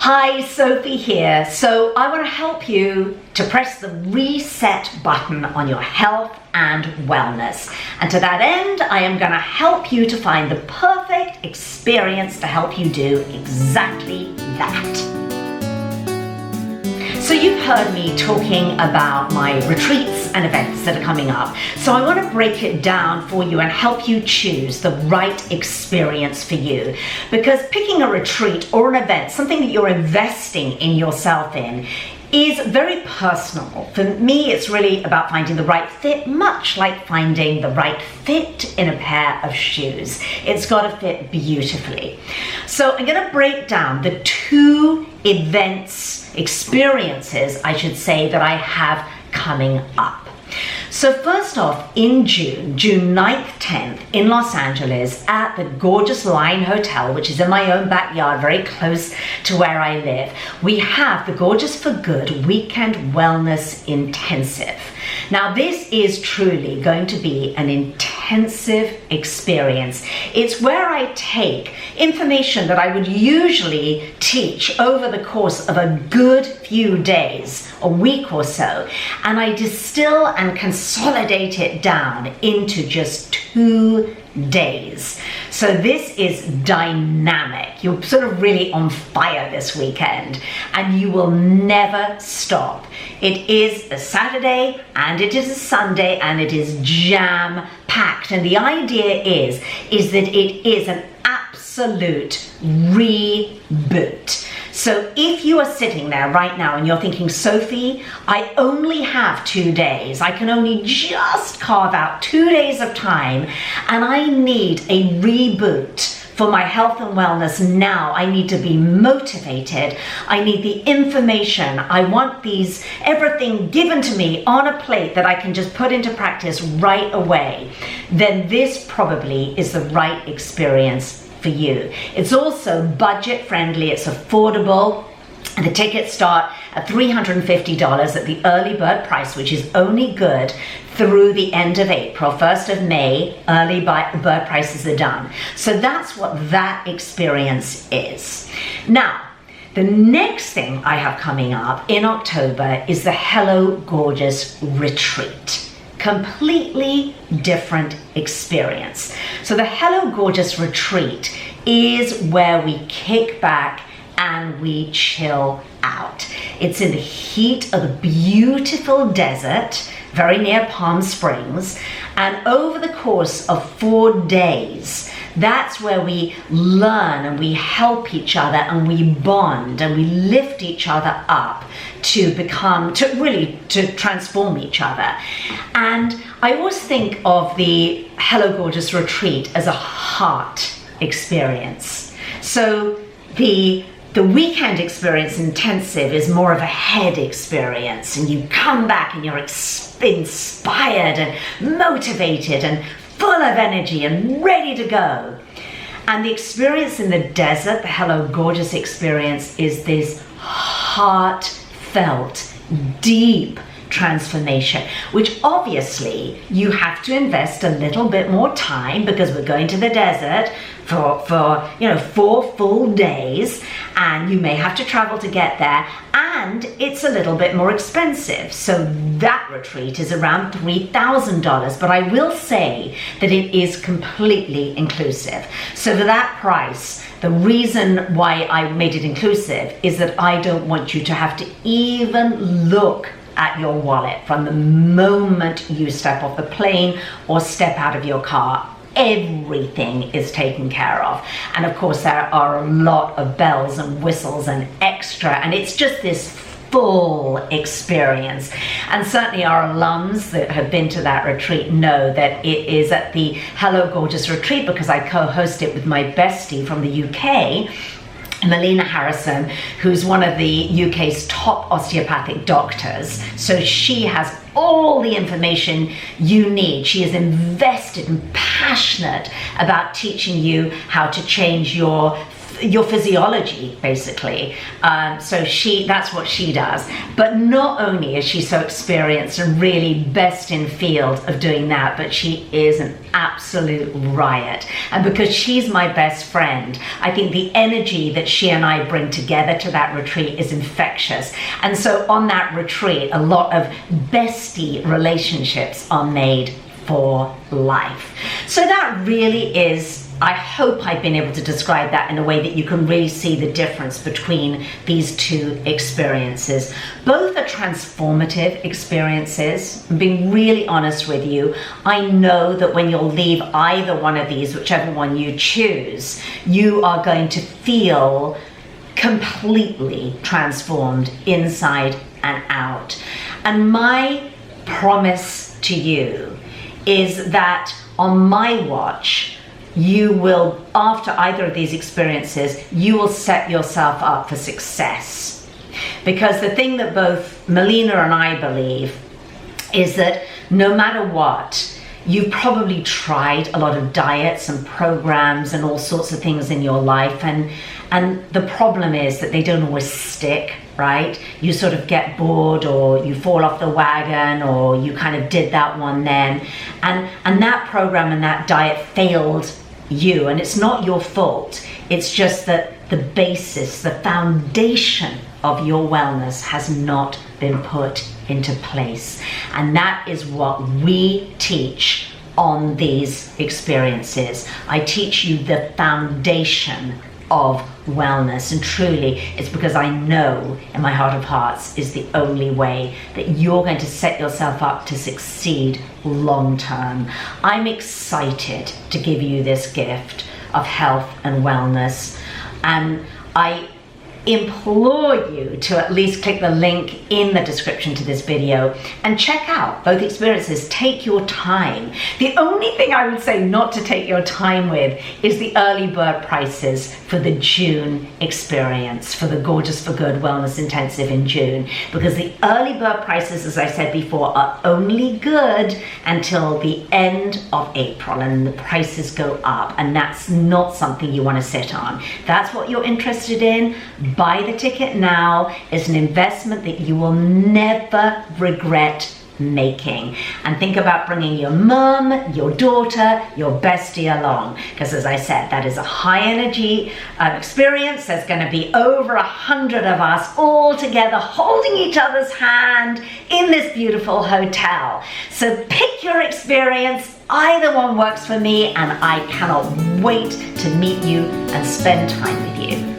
Hi, Sophie here. So I want to help you to press the reset button on your health and wellness. And to that end, I am going to help you to find the perfect experience to help you do exactly that. So you've heard me talking about my retreats and events that are coming up. So I want to break it down for you and help you choose the right experience for you. Because picking a retreat or an event, something that you're investing in yourself in, is very personal. For me, it's really about finding the right fit, much like finding the right fit in a pair of shoes. It's got to fit beautifully. So I'm going to break down the two experiences, I should say, that I have coming up. So first off, in June 9th, 10th, in Los Angeles at the gorgeous Line Hotel, which is in my own backyard, very close to where I live, we have the Gorgeous for Good Weekend Wellness Intensive. Now, this is truly going to be an intensive experience. It's where I take information that I would usually teach over the course of a good few days, a week or so, and I distill and consolidate it down into just 2 days. So this is dynamic. You're sort of really on fire this weekend, and you will never stop. It is a Saturday and it is a Sunday and it is jam-packed. And the idea is that it is an absolute reboot. So if you are sitting there right now and you're thinking, Sophie, I only have 2 days. I can only just carve out 2 days of time, and I need a reboot for my health and wellness now. I need to be motivated. I need the information. I want everything given to me on a plate that I can just put into practice right away. Then this probably is the right experience for you. It's also budget friendly, it's affordable. The tickets start at $350 at the early bird price, which is only good through the end of April. 1st of May, early bird prices are done. So that's what that experience is. Now, the next thing I have coming up in October is the Hello Gorgeous Retreat. Completely different experience. So the Hello Gorgeous Retreat is where we kick back and we chill out. It's in the heat of the beautiful desert, very near Palm Springs, and over the course of 4 days, that's where we learn and we help each other and we bond and we lift each other up to transform each other. And I always think of the Hello Gorgeous Retreat as a heart experience. So the weekend experience intensive is more of a head experience, and you come back and you're inspired and motivated and full of energy and ready to go. And the experience in the desert, the Hello Gorgeous experience, is this heartfelt, deep transformation, which obviously you have to invest a little bit more time, because we're going to the desert for 4 full days, and you may have to travel to get there, and it's a little bit more expensive. So that retreat is around $3,000, but I will say that it is completely inclusive. So for that price, the reason why I made it inclusive is that I don't want you to have to even look at your wallet from the moment you step off the plane or step out of your car. Everything is taken care of. And of course, there are a lot of bells and whistles and extra, and it's just this full experience. And certainly our alums that have been to that retreat know that it is at the Hello Gorgeous Retreat, because I co-host it with my bestie from the UK, Melina Harrison, who's one of the UK's top osteopathic doctors. So she has all the information you need. She is invested and passionate about teaching you how to change your your physiology, basically. So that's what she does. But not only is she so experienced and really best in field of doing that, but she is an absolute riot. And because she's my best friend, I think the energy that she and I bring together to that retreat is infectious. And so on that retreat, a lot of bestie relationships are made for life. So that really is, I hope I've been able to describe that in a way that you can really see the difference between these two experiences. Both are transformative experiences. I'm being really honest with you. I know that when you'll leave either one of these, whichever one you choose, you are going to feel completely transformed inside and out. And my promise to you is that on my watch, you will, after either of these experiences, you will set yourself up for success. Because the thing that both Melina and I believe is that no matter what, you've probably tried a lot of diets and programs and all sorts of things in your life, and the problem is that they don't always stick, right? You sort of get bored, or you fall off the wagon, or you kind of did that one then, and that program and that diet failed you, and it's not your fault. It's just that the basis, the foundation of your wellness has not been put into place. And that is what we teach on these experiences. I teach you the foundation of wellness, and truly it's because I know in my heart of hearts is the only way that you're going to set yourself up to succeed long term. I'm excited to give you this gift of health and wellness, and I implore you to at least click the link in the description to this video and check out both experiences. Take your time. The only thing I would say not to take your time with is the early bird prices for the June experience, for the Gorgeous for Good Wellness Intensive in June, because the early bird prices, as I said before, are only good until the end of April, and the prices go up, and that's not something you want to sit on. That's what you're interested in. Buy the ticket now. It's an investment that you will never regret making. And think about bringing your mum, your daughter, your bestie along, because as I said, that is a high energy experience. There's going to be over 100 of us all together holding each other's hand in this beautiful hotel. So pick your experience. Either one works for me, and I cannot wait to meet you and spend time with you.